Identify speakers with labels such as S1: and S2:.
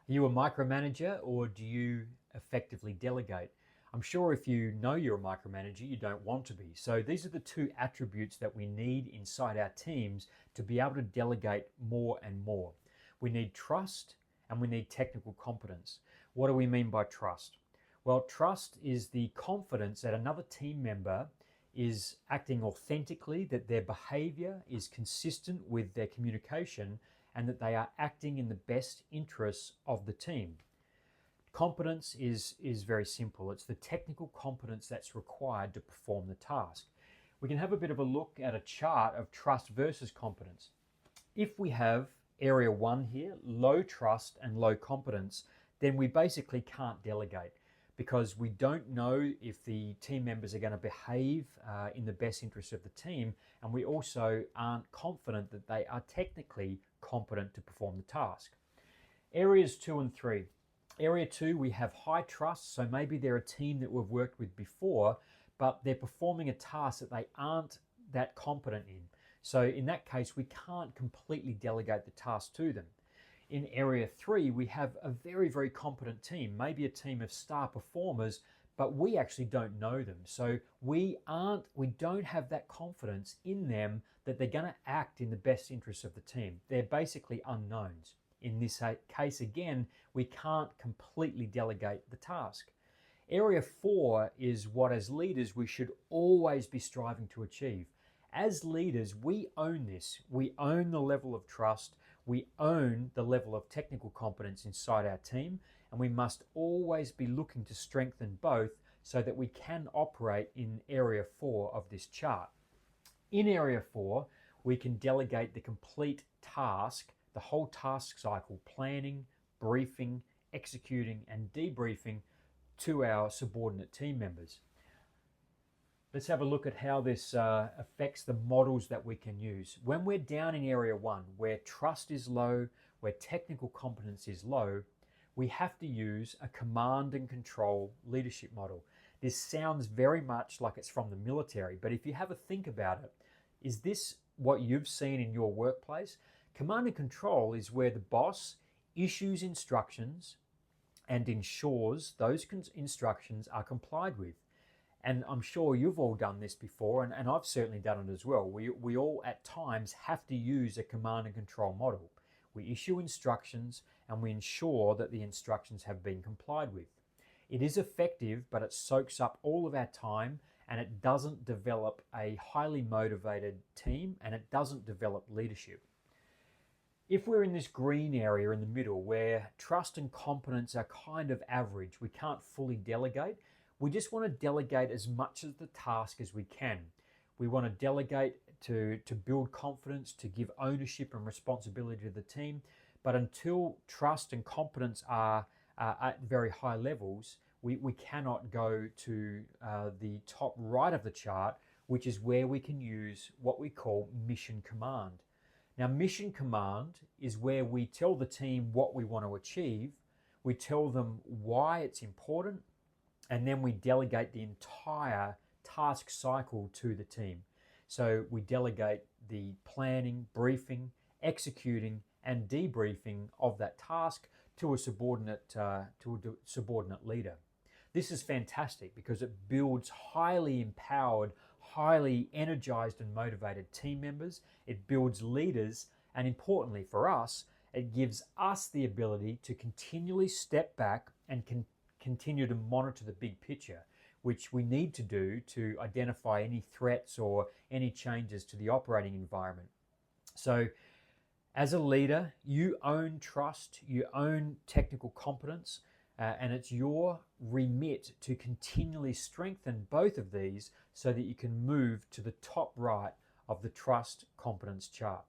S1: Are you a micromanager or do you effectively delegate? I'm sure if you know you're a micromanager, you don't want to be. So these are the two attributes that we need inside our teams to be able to delegate more and more. We need trust and we need technical competence. What do we mean by trust? Well, trust is the confidence that another team member is acting authentically, that their behavior is consistent with their communication, and that they are acting in the best interests of the team. Competence is very simple. It's the technical competence that's required to perform the task. We can have a bit of a look at a chart of trust versus competence. If we have area 1 here, low trust and low competence, then we basically can't delegate, because we don't know if the team members are going to behave in the best interest of the team, and we also aren't confident that they are technically competent to perform the task. Areas 2 and 3. Area 2, we have high trust, so maybe they're a team that we've worked with before, but they're performing a task that they aren't that competent in. So in that case, we can't completely delegate the task to them. In area 3, we have a very, very competent team, maybe a team of star performers, but we actually don't know them. So we don't have that confidence in them that they're going to act in the best interest of the team. They're basically unknowns. In this case, again, we can't completely delegate the task. Area 4 is what, as leaders, we should always be striving to achieve. As leaders, we own this. We own the level of trust. We own the level of technical competence inside our team, and we must always be looking to strengthen both so that we can operate in area 4 of this chart. In area 4, we can delegate the complete task, the whole task cycle, planning, briefing, executing, and debriefing to our subordinate team members. Let's have a look at how this affects the models that we can use. When we're down in area 1, where trust is low, where technical competence is low, we have to use a command and control leadership model. This sounds very much like it's from the military, but if you have a think about it, is this what you've seen in your workplace? Command and control is where the boss issues instructions and ensures those instructions are complied with. And I'm sure you've all done this before, and I've certainly done it as well. We all at times have to use a command and control model. We issue instructions and we ensure that the instructions have been complied with. It is effective, but it soaks up all of our time, and it doesn't develop a highly motivated team, and it doesn't develop leadership. If we're in this green area in the middle where trust and competence are kind of average, we can't fully delegate, we just want to delegate as much of the task as we can. We want to delegate to build confidence, to give ownership and responsibility to the team. But until trust and competence are at very high levels, we cannot go to the top right of the chart, which is where we can use what we call mission command. Now, mission command is where we tell the team what we want to achieve, we tell them why it's important, and then we delegate the entire task cycle to the team. So we delegate the planning, briefing, executing, and debriefing of that task to a subordinate leader. This is fantastic because it builds highly empowered, highly energized and motivated team members. It builds leaders, and importantly for us, it gives us the ability to continually step back and continue to monitor the big picture, which we need to do to identify any threats or any changes to the operating environment. So as a leader, you own trust, you own technical competence, and it's your remit to continually strengthen both of these so that you can move to the top right of the trust competence chart.